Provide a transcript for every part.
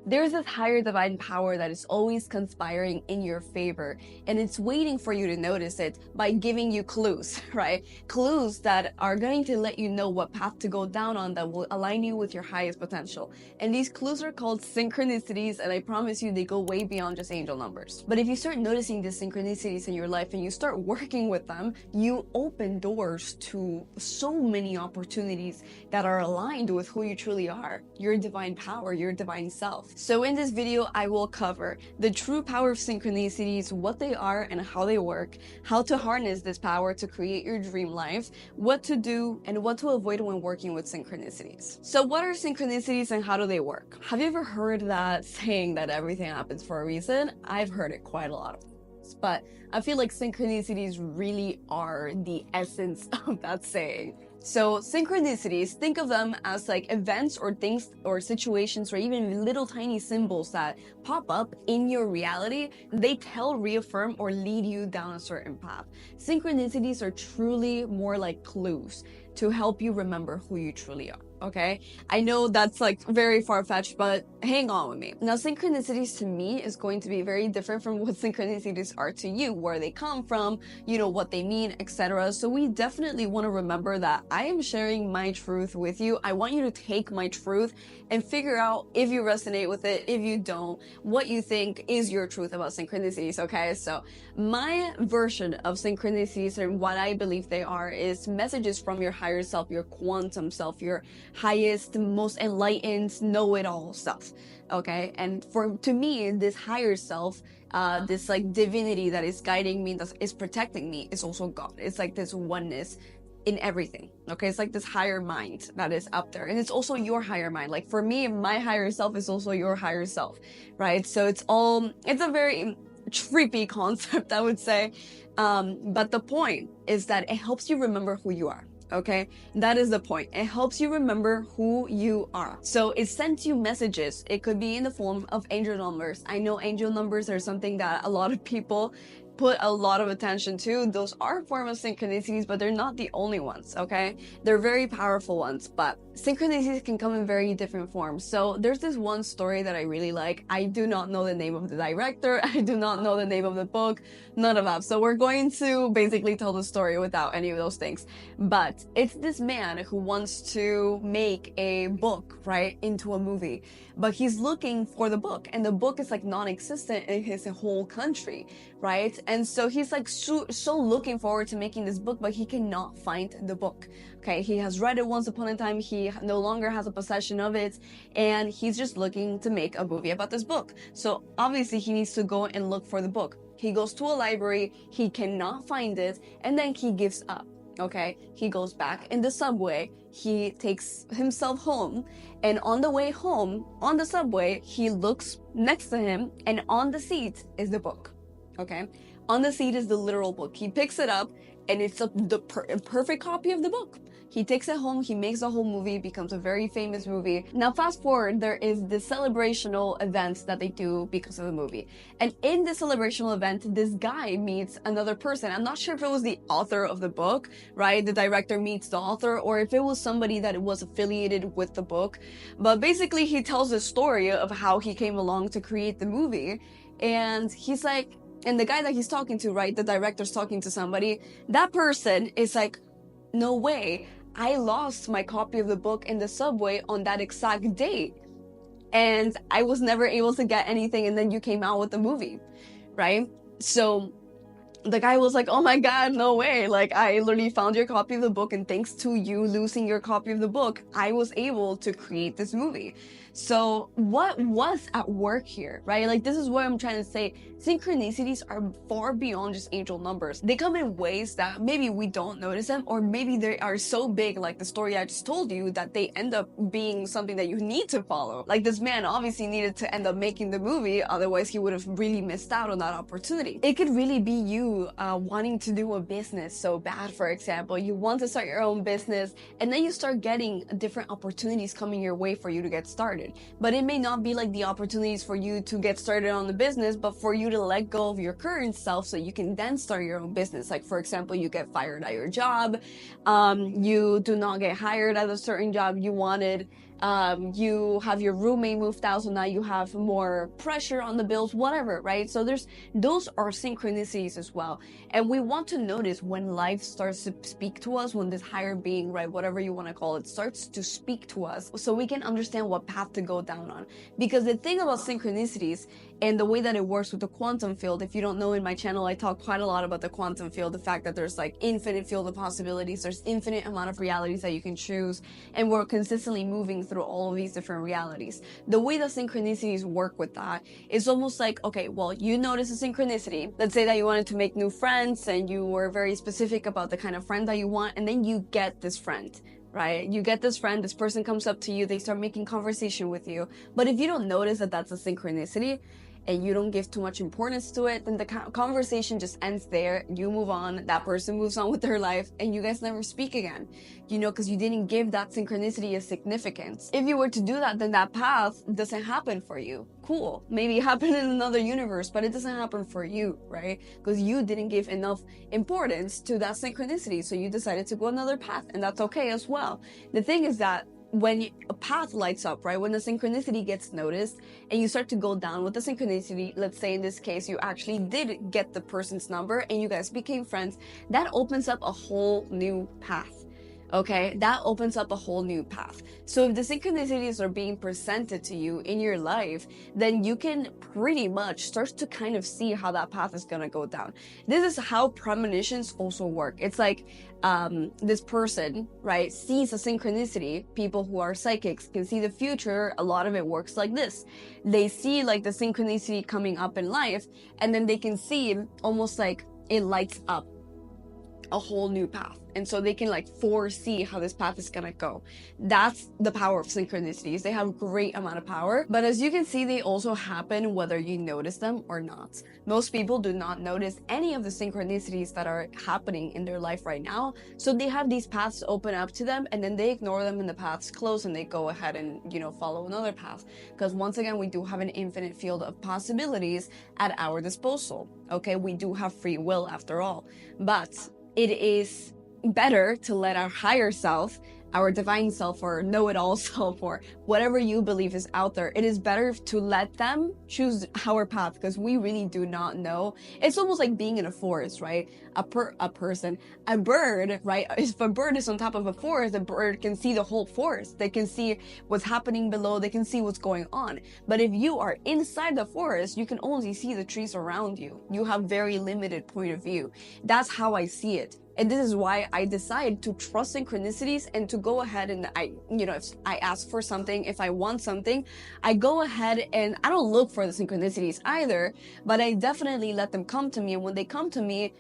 There's this higher divine power that is always conspiring in your favor, and it's waiting for you to notice it by giving you clues, right? Clues that are going to let you know what path to go down on that will align you with your highest potential. And these clues are called synchronicities, and I promise you they go way beyond just angel numbers. But if you start noticing these synchronicities in your life and you start working with them, you open doors to so many opportunities that are aligned with who you truly are, your divine power, your divine self. So in this video, I will cover the true power of synchronicities, what they are and how they work, how to harness this power to create your dream life, what to do, and what to avoid when working with synchronicities. So what are synchronicities and how do they work? Have you ever heard that saying that everything happens for a reason? I've heard it quite a lot of times, but I feel like synchronicities really are the essence of that saying. So synchronicities, think of them as like events or things or situations or even little tiny symbols that pop up in your reality. They tell, reaffirm, or lead you down a certain path. Synchronicities are truly more like clues to help you remember who you truly are. Okay, I know that's like very far-fetched, but hang on with me. Now, synchronicities to me is going to be very different from what synchronicities are to you, where they come from, you know, what they mean, etc. So we definitely want to remember that I am sharing my truth with you. I want you to take my truth and figure out if you resonate with it, if you don't, what you think is your truth about synchronicities, okay? So my version of synchronicities and what I believe they are is messages from your higher self, your quantum self, your highest, most enlightened, know-it-all self, okay? And to me, this higher self, this like divinity that is guiding me, that is protecting me, is also God. It's like this oneness in everything, okay? It's like this higher mind that is up there, and it's also your higher mind. Like for me, my higher self is also your higher self, right? So it's a very trippy concept, I would say, but the point is that it helps you remember who you are. Okay, that is the point. It helps you remember who you are. So it sends you messages. It could be in the form of angel numbers. I know angel numbers are something that a lot of people put a lot of attention to. Those are a form of synchronicities, but they're not the only ones, okay? They're very powerful ones, but synchronicities can come in very different forms. So there's this one story that I really like. I do not know the name of the director. I do not know the name of the book, none of that. So we're going to basically tell the story without any of those things. But it's this man who wants to make a book, right, into a movie, but he's looking for the book, and the book is like non-existent in his whole country, right? And so he's like so looking forward to making this book, but he cannot find the book. Okay, he has read it once upon a time, he no longer has a possession of it, and he's just looking to make a movie about this book. So obviously he needs to go and look for the book. He goes to a library, he cannot find it, and then he gives up. Okay, he goes back in the subway, he takes himself home, and on the way home, on the subway, he looks next to him, and on the seat is the book. Okay, on the seat is the literal book. He picks it up, and it's a perfect copy of the book. He takes it home, he makes a whole movie, becomes a very famous movie. Now fast forward, there is this celebrational event that they do because of the movie. And in this celebrational event, this guy meets another person. I'm not sure if it was the author of the book, right? The director meets the author, or if it was somebody that was affiliated with the book. But basically he tells the story of how he came along to create the movie. And he's like, and the guy that he's talking to, right, the director's talking to somebody, that person is like, no way, I lost my copy of the book in the subway on that exact date, and I was never able to get anything, and then you came out with the movie, right? So the guy was like, oh my god, no way, like I literally found your copy of the book, and thanks to you losing your copy of the book, I was able to create this movie. So what was at work here, right? Like this is what I'm trying to say. Synchronicities are far beyond just angel numbers. They come in ways that maybe we don't notice them, or maybe they are so big, like the story I just told you, that they end up being something that you need to follow. Like this man obviously needed to end up making the movie, otherwise he would have really missed out on that opportunity. It could really be you wanting to do a business so bad. For example, you want to start your own business, and then you start getting different opportunities coming your way for you to get started. But it may not be like the opportunities for you to get started on the business, but for you to let go of your current self so you can then start your own business. Like for example, you get fired at your job, you do not get hired at a certain job you wanted, you have your roommate moved out, so now you have more pressure on the bills, whatever, right? So those are synchronicities as well. And we want to notice when life starts to speak to us, when this higher being, right, whatever you want to call it, starts to speak to us, so we can understand what path to go down on. Because the thing about synchronicities and the way that it works with the quantum field, if you don't know, in my channel I talk quite a lot about the quantum field, the fact that there's like infinite field of possibilities, there's infinite amount of realities that you can choose, and we're consistently moving through all of these different realities. The way that synchronicities work with that is almost like, okay, well, you notice a synchronicity. Let's say that you wanted to make new friends and you were very specific about the kind of friend that you want, and then you get this friend, right? You get this friend, this person comes up to you, they start making conversation with you. But if you don't notice that that's a synchronicity, and you don't give too much importance to it, then the conversation just ends there. You move on, that person moves on with their life, and you guys never speak again, you know, because you didn't give that synchronicity a significance. If you were to do that, then that path doesn't happen for you. Cool, maybe it happened in another universe, but it doesn't happen for you, right? Because you didn't give enough importance to that synchronicity, so you decided to go another path, and that's okay as well. The thing is that when a path lights up, right, when the synchronicity gets noticed and you start to go down with the synchronicity, let's say in this case you actually did get the person's number and you guys became friends, that opens up a whole new path. Okay, that opens up a whole new path. So if the synchronicities are being presented to you in your life, then you can pretty much start to kind of see how that path is gonna go down. This is how premonitions also work. It's like this person, right, sees a synchronicity. People who are psychics can see the future. A lot of it works like this. They see like the synchronicity coming up in life, and then they can see almost like it lights up a whole new path, and so they can like foresee how this path is gonna go. That's the power of synchronicities. They have a great amount of power, but as you can see, they also happen whether you notice them or not. Most people do not notice any of the synchronicities that are happening in their life right now, so they have these paths open up to them, and then they ignore them and the paths close, and they go ahead and, you know, follow another path. Because once again, we do have an infinite field of possibilities at our disposal. Okay, we do have free will after all, but it is better to let our higher self, our divine self, or know-it-all self, or whatever you believe is out there, it is better to let them choose our path, because we really do not know. It's almost like being in a forest, right? A bird, right? If a bird is on top of a forest, the bird can see the whole forest. They can see what's happening below. They can see what's going on. But if you are inside the forest, you can only see the trees around you. You have very limited point of view. That's how I see it. And this is why I decide to trust synchronicities and to go ahead and if I ask for something, if I want something, I go ahead and I don't look for the synchronicities either, but I definitely let them come to me. And when they come to me,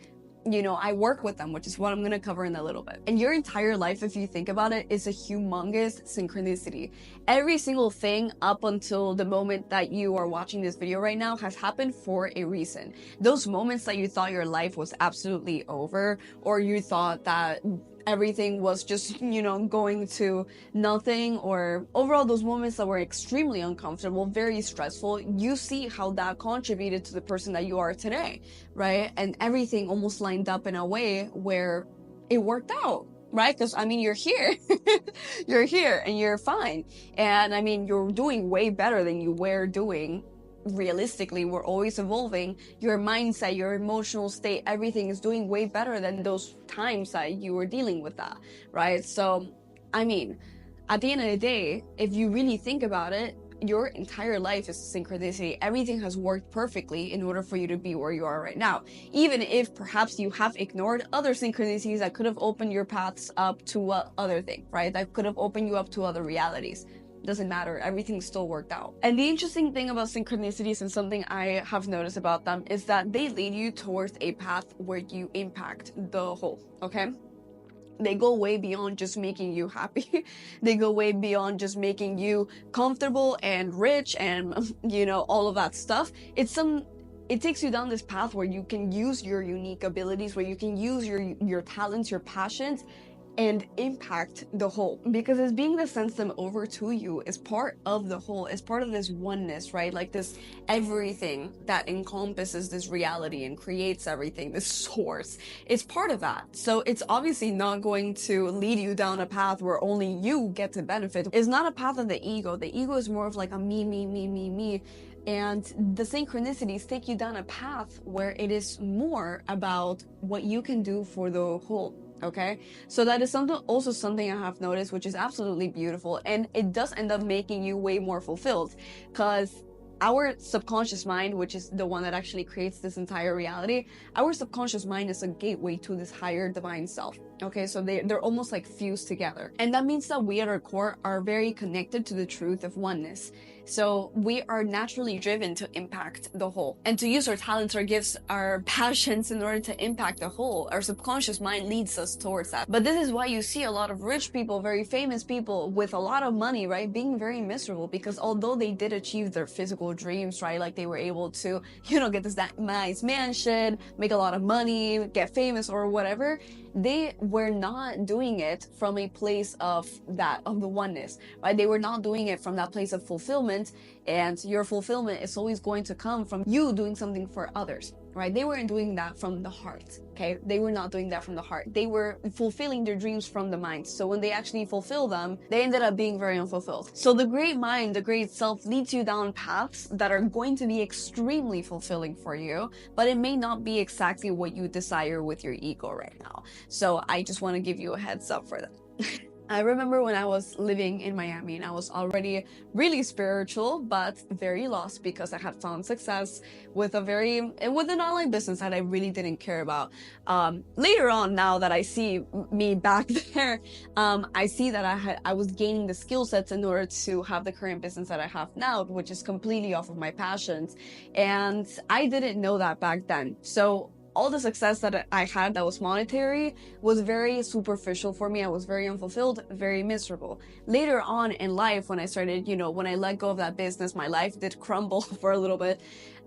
you know, I work with them, which is what I'm going to cover in a little bit. And your entire life, if you think about it, is a humongous synchronicity. Every single thing up until the moment that you are watching this video right now has happened for a reason. Those moments that you thought your life was absolutely over, or you thought that everything was just, you know, going to nothing, or overall those moments that were extremely uncomfortable, very stressful, you see how that contributed to the person that you are today, right? And everything almost lined up in a way where it worked out, right? Because I mean, you're here, you're here and you're fine. And I mean, you're doing way better than you were doing. Realistically, we're always evolving. Your mindset, your emotional state, everything is doing way better than those times that you were dealing with that, right? So, I mean, at the end of the day, if you really think about it, your entire life is synchronicity. Everything has worked perfectly in order for you to be where you are right now. Even if perhaps you have ignored other synchronicities that could have opened your paths up to other things, right? That could have opened you up to other realities. Doesn't matter, everything still worked out. And the interesting thing about synchronicities, and something I have noticed about them, is that they lead you towards a path where you impact the whole, okay? They go way beyond just making you happy. They go way beyond just making you comfortable and rich and, you know, all of that stuff. It takes you down this path where you can use your unique abilities, where you can use your talents, your passions, and impact the whole, because it's being to sends them over to you is part of the whole, is part of this oneness, right? Like this everything that encompasses this reality and creates everything, this source, it's part of that. So it's obviously not going to lead you down a path where only you get to benefit. It's not a path of the ego. The ego is more of like a me. And the synchronicities take you down a path where it is more about what you can do for the whole. Okay, so that is also something I have noticed, which is absolutely beautiful, and it does end up making you way more fulfilled, because our subconscious mind, which is the one that actually creates this entire reality, our subconscious mind is a gateway to this higher divine self. Okay, so they're almost like fused together, and that means that we at our core are very connected to the truth of oneness. So we are naturally driven to impact the whole and to use our talents, our gifts, our passions in order to impact the whole. Our subconscious mind leads us towards that. But this is why you see a lot of rich people, very famous people with a lot of money, right, being very miserable, because although they did achieve their physical dreams, right, like they were able to, get this nice mansion, make a lot of money, get famous or whatever, they were not doing it from a place of the oneness, right? They were not doing it from that place of fulfillment, and your fulfillment is always going to come from you doing something for others, right? They weren't doing that from the heart, okay? They were not doing that from the heart. They were fulfilling their dreams from the mind. So when they actually fulfill them, they ended up being very unfulfilled. So the great mind, the great self, leads you down paths that are going to be extremely fulfilling for you, but it may not be exactly what you desire with your ego right now. So I just want to give you a heads up for that. I remember when I was living in Miami and I was already really spiritual, but very lost because I had found success with an online business that I really didn't care about. Later on, now that I see me back there, I see that I was gaining the skill sets in order to have the current business that I have now, which is completely off of my passions. And I didn't know that back then. So all the success that I had that was monetary was very superficial for me. I was very unfulfilled, very miserable. Later on in life, when I started, when I let go of that business, my life did crumble for a little bit.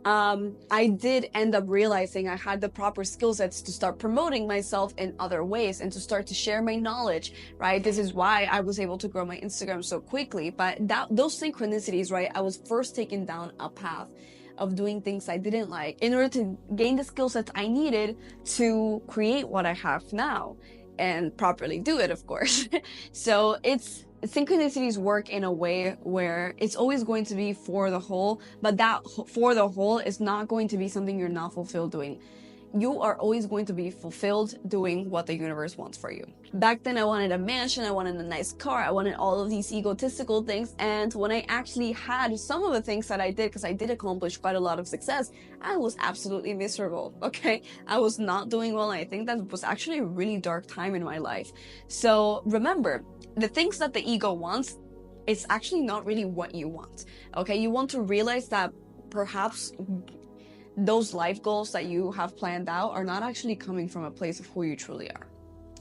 I did end up realizing I had the proper skill sets to start promoting myself in other ways and to start to share my knowledge, right? This is why I was able to grow my Instagram so quickly. But those synchronicities, right? I was first taken down a path of doing things I didn't like in order to gain the skill sets I needed to create what I have now and properly do it, of course. So synchronicities work in a way where it's always going to be for the whole, but that for the whole is not going to be something you're not fulfilled doing. You are always going to be fulfilled doing what the universe wants for you. Back then, I wanted a mansion, I wanted a nice car, I wanted all of these egotistical things. And when I actually had some of the things that I did, because I did accomplish quite a lot of success, I was absolutely miserable, okay? I was not doing well. And I think that was actually a really dark time in my life. So remember, the things that the ego wants, it's actually not really what you want, okay? You want to realize that perhaps those life goals that you have planned out are not actually coming from a place of who you truly are.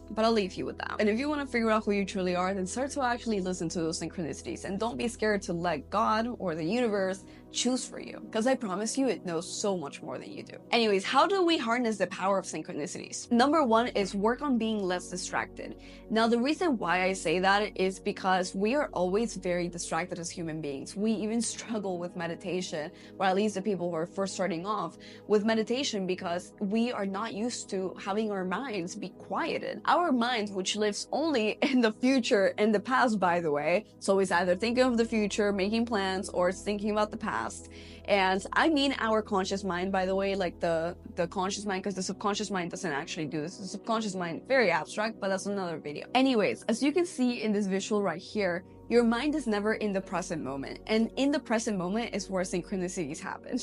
But I'll leave you with that. And if you want to figure out who you truly are, then start to actually listen to those synchronicities. And don't be scared to let God or the universe choose for you, because I promise you it knows so much more than you do. Anyways, how do we harness the power of synchronicities? Number one is work on being less distracted. Now, the reason why I say that is because we are always very distracted as human beings. We even struggle with meditation, or at least the people who are first starting off with meditation, because we are not used to having our minds be quieted. Our mind, which lives only in the future and the past, by the way, so it's either thinking of the future, making plans, or it's thinking about the past. And I mean our conscious mind, by the way, like the conscious mind, because the subconscious mind doesn't actually do this. The subconscious mind, very abstract, but that's another video. Anyways, as you can see in this visual right here, your mind is never in the present moment. And in the present moment is where synchronicities happen.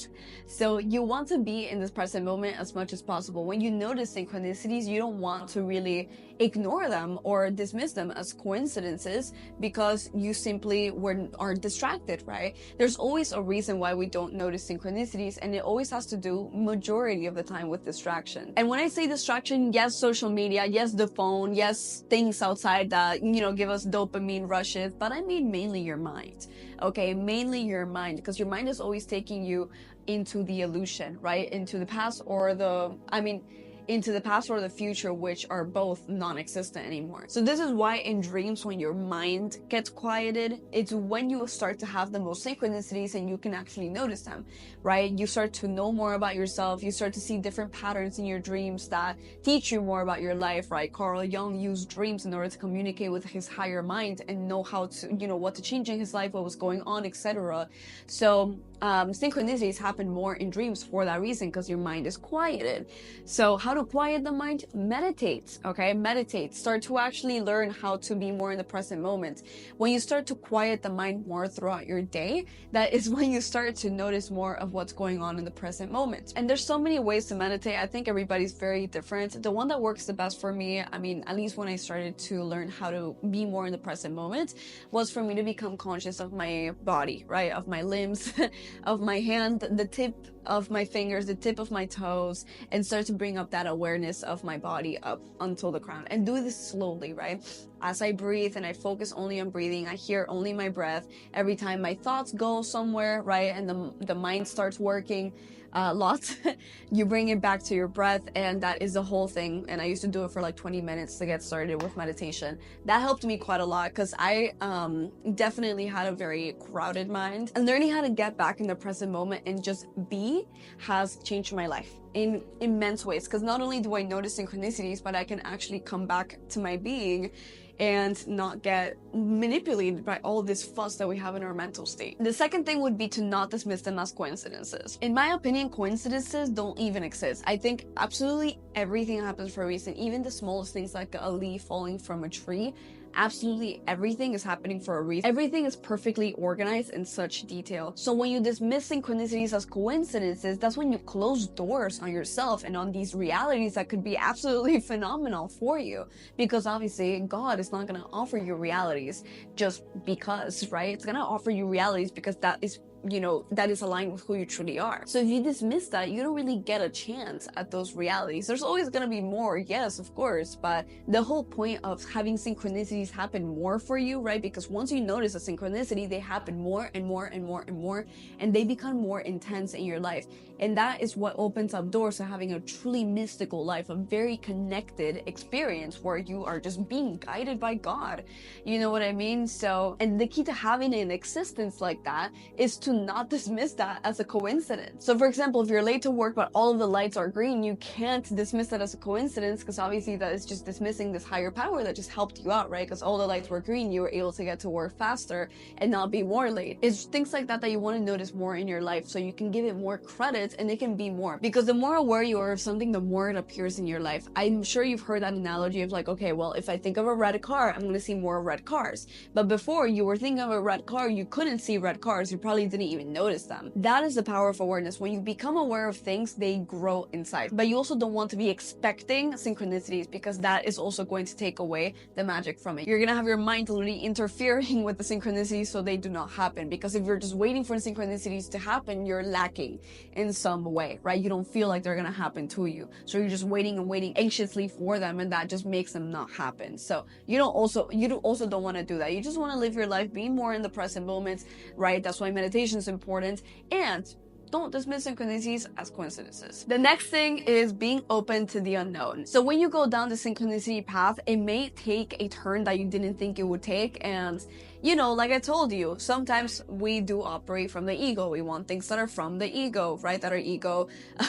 So you want to be in this present moment as much as possible. When you notice synchronicities, you don't want to really ignore them or dismiss them as coincidences, because you simply are distracted, right? There's always a reason why we don't notice synchronicities, and it always has to do majority of the time with distraction. And when I say distraction, yes, social media, yes, the phone, yes, things outside that, give us dopamine rushes, but I mean mainly your mind, okay? Mainly your mind, because your mind is always taking you into the illusion, right? Into the past, or into the past or the future, which are both non-existent anymore. So this is why in dreams, when your mind gets quieted, it's when you start to have the most synchronicities and you can actually notice them, right? You start to know more about yourself. You start to see different patterns in your dreams that teach you more about your life, right? Carl Jung used dreams in order to communicate with his higher mind and know how to, what to change in his life, what was going on, etc. So synchronicities happen more in dreams for that reason, because your mind is quieted. So how to quiet the mind? Meditate, okay? Meditate. Start to actually learn how to be more in the present moment. When you start to quiet the mind more throughout your day, that is when you start to notice more of what's going on in the present moment. And there's so many ways to meditate. I think everybody's very different. The one that works the best for me, I mean, at least when I started to learn how to be more in the present moment, was for me to become conscious of my body, right? Of my limbs, of my hand, the tip of my fingers, the tip of my toes, and start to bring up that awareness of my body up until the crown. And do this slowly, right? As I breathe and I focus only on breathing, I hear only my breath. Every time my thoughts go somewhere, right, and the mind starts working lots, you bring it back to your breath, and that is the whole thing. And I used to do it for like 20 minutes to get started with meditation. That helped me quite a lot, because I definitely had a very crowded mind, and learning how to get back in the present moment and just be has changed my life in immense ways. Because not only do I notice synchronicities, but I can actually come back to my being and not get manipulated by all this fuss that we have in our mental state. The second thing would be to not dismiss them as coincidences. In my opinion, coincidences don't even exist. I think absolutely everything happens for a reason. Even the smallest things, like a leaf falling from a tree, absolutely everything is happening for a reason. Everything is perfectly organized in such detail. So when you dismiss synchronicities as coincidences, that's when you close doors on yourself and on these realities that could be absolutely phenomenal for you. Because obviously God is not going to offer you realities just because, right? It's going to offer you realities because that is, that is aligned with who you truly are. So if you dismiss that, you don't really get a chance at those realities. There's always going to be more, yes, of course, but the whole point of having synchronicities happen more for you, right? Because once you notice a synchronicity, they happen more and more and more and more, and they become more intense in your life. And that is what opens up doors to having a truly mystical life, a very connected experience where you are just being guided by God. You know what I mean? So, and the key to having an existence like that is to not dismiss that as a coincidence. So for example, if you're late to work but all of the lights are green, you can't dismiss that as a coincidence, because obviously that is just dismissing this higher power that just helped you out, right? Because all the lights were green, you were able to get to work faster and not be more late. It's things like that that you want to notice more in your life, so you can give it more credit and it can be more. Because the more aware you are of something, the more it appears in your life. I'm sure you've heard that analogy of like, okay, well, if I think of a red car, I'm going to see more red cars. But before you were thinking of a red car, you couldn't see red cars. You probably didn't even notice them. That is the power of awareness. When you become aware of things, they grow inside. But you also don't want to be expecting synchronicities, because that is also going to take away the magic from it. You're going to have your mind literally interfering with the synchronicities so they do not happen. Because if you're just waiting for synchronicities to happen, you're lacking in some way, right? You don't feel like they're going to happen to you. So you're just waiting and waiting anxiously for them, and that just makes them not happen. So you also don't want to do that. You just want to live your life, be more in the present moment, right? That's why meditation is important. And don't dismiss synchronicities as coincidences. The next thing is being open to the unknown. So when you go down the synchronicity path, it may take a turn that you didn't think it would take. And like I told you, sometimes we do operate from the ego. We want things that are from the ego, right? That are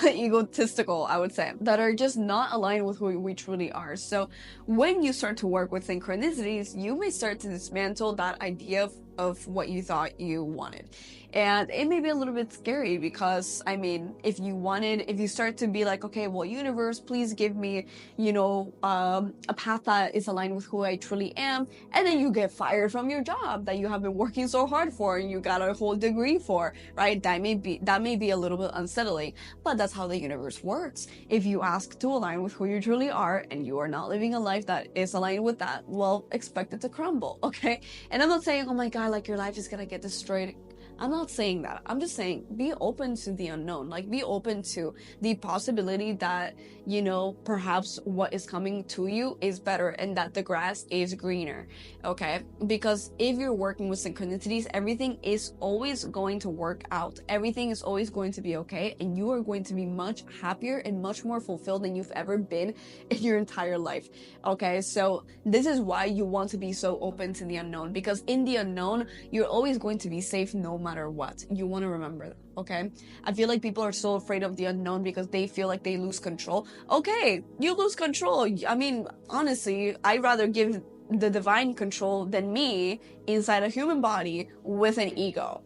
egotistical, I would say, that are just not aligned with who we truly are. So when you start to work with synchronicities, you may start to dismantle that idea of what you thought you wanted. And it may be a little bit scary, because I mean, if you start to be like, okay, well, universe, please give me, a path that is aligned with who I truly am, and then you get fired from your job that you have been working so hard for and you got a whole degree for, right? That may be a little bit unsettling, but that's how the universe works. If you ask to align with who you truly are and you are not living a life that is aligned with that, well, expect it to crumble, okay? And I'm not saying, oh my God, like your life is gonna get destroyed. I'm not saying that. I'm just saying be open to the unknown. Like, be open to the possibility that, you know, perhaps what is coming to you is better and that the grass is greener. Okay? Because if you're working with synchronicities, everything is always going to work out. Everything is always going to be okay, and you are going to be much happier and much more fulfilled than you've ever been in your entire life. Okay? So this is why you want to be so open to the unknown, because in the unknown, you're always going to be safe no matter what. You want to remember that. Okay? I feel like people are so afraid of the unknown because they feel like they lose control. Okay, you lose control. I mean, honestly, I'd rather give the divine control than me inside a human body with an ego.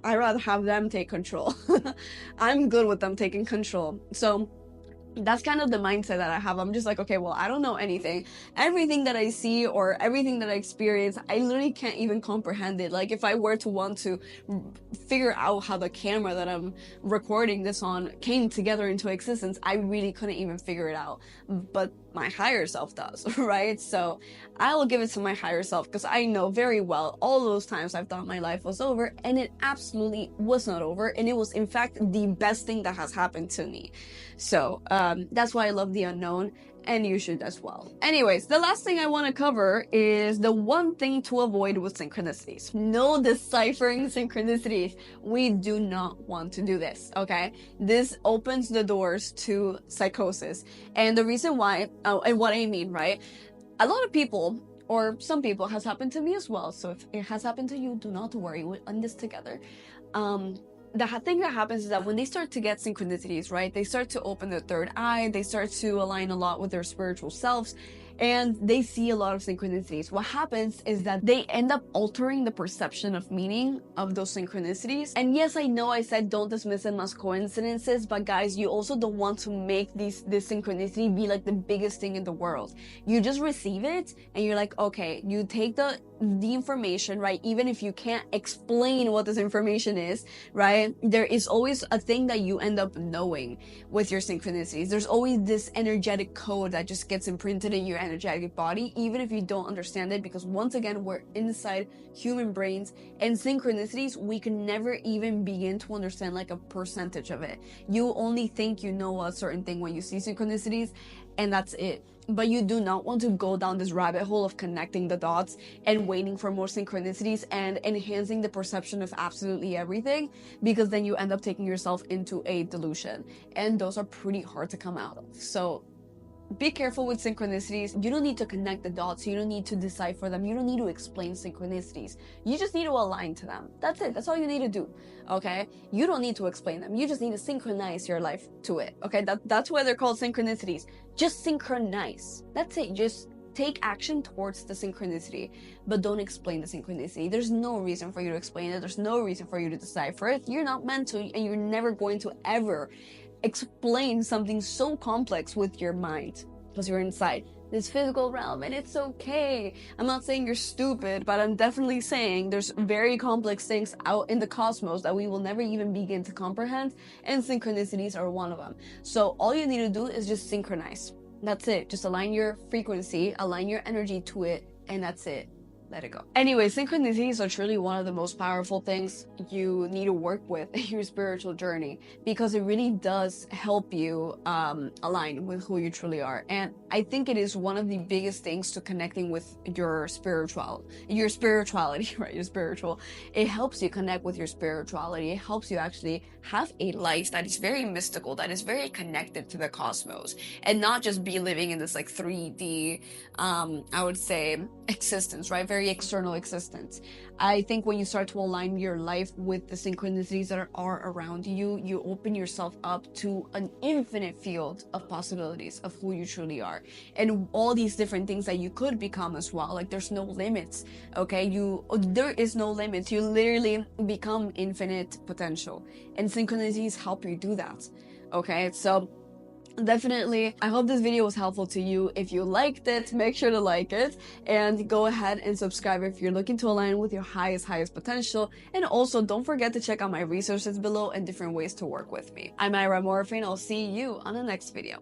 I'd rather have them take control. I'm good with them taking control. So that's kind of the mindset that I have. I'm just like, okay, well, I don't know anything. Everything that I see or everything that I experience, I literally can't even comprehend it. Like, if I were to want to figure out how the camera that I'm recording this on came together into existence, I really couldn't even figure it out. But my higher self does, right? So I will give it to my higher self, because I know very well all those times I've thought my life was over, and it absolutely was not over, and it was in fact the best thing that has happened to me. So that's why I love the unknown, and you should as well. Anyways, the last thing I want to cover is the one thing to avoid with synchronicities. No deciphering synchronicities. We do not want to do this, okay? This opens the doors to psychosis. And the reason why, and what I mean, right? A lot of people, or some people, has happened to me as well. So if it has happened to you, do not worry. We're in this together. The thing that happens is that when they start to get synchronicities, right, they start to open their third eye, they start to align a lot with their spiritual selves, and they see a lot of synchronicities. What happens is that they end up altering the perception of meaning of those synchronicities. And yes, I know I said don't dismiss them as coincidences, but guys, you also don't want to make this synchronicity be like the biggest thing in the world. You just receive it and you're like, okay, you take the information, right? Even if you can't explain what this information is, right? There is always a thing that you end up knowing with your synchronicities. There's always this energetic code that just gets imprinted in your energetic body, even if you don't understand it, because once again, we're inside human brains, and synchronicities, we can never even begin to understand like a percentage of it. You only think you know a certain thing when you see synchronicities, and that's it. But you do not want to go down this rabbit hole of connecting the dots and waiting for more synchronicities and enhancing the perception of absolutely everything, because then you end up taking yourself into a delusion, and those are pretty hard to come out of. So be careful with synchronicities. You don't need to connect the dots. You don't need to decipher them. You don't need to explain synchronicities. You just need to align to them. That's it. That's all you need to do. Okay? You don't need to explain them. You just need to synchronize your life to it. Okay? That's why they're called synchronicities. Just synchronize. That's it. Just take action towards the synchronicity, but don't explain the synchronicity. There's no reason for you to explain it. There's no reason for you to decipher it. You're not meant to, and you're never going to ever explain something so complex with your mind, because you're inside this physical realm, and it's okay. I'm not saying you're stupid, but I'm definitely saying there's very complex things out in the cosmos that we will never even begin to comprehend, and synchronicities are one of them. So all you need to do is just synchronize. That's it. Just align your frequency, align your energy to it, and that's it. Let it go. Anyway, synchronicities are truly one of the most powerful things you need to work with in your spiritual journey, because it really does help you align with who you truly are. And I think it is one of the biggest things to connecting with your spirituality, right? Your spiritual. It helps you connect with your spirituality. It helps you actually have a life that is very mystical, that is very connected to the cosmos, and not just be living in this like 3D, I would say, existence, right? Very external existence. I think when you start to align your life with the synchronicities that are around you, you open yourself up to an infinite field of possibilities of who you truly are, and all these different things that you could become as well. Like, there's no limits, okay? There is no limits. You literally become infinite potential, and synchronicities help you do that, okay? So definitely, I hope this video was helpful to you. If you liked it, make sure to like it, and go ahead and subscribe if you're looking to align with your highest potential. And also, don't forget to check out my resources below and different ways to work with me. I'm Ira Morphine. I'll see you on the next video.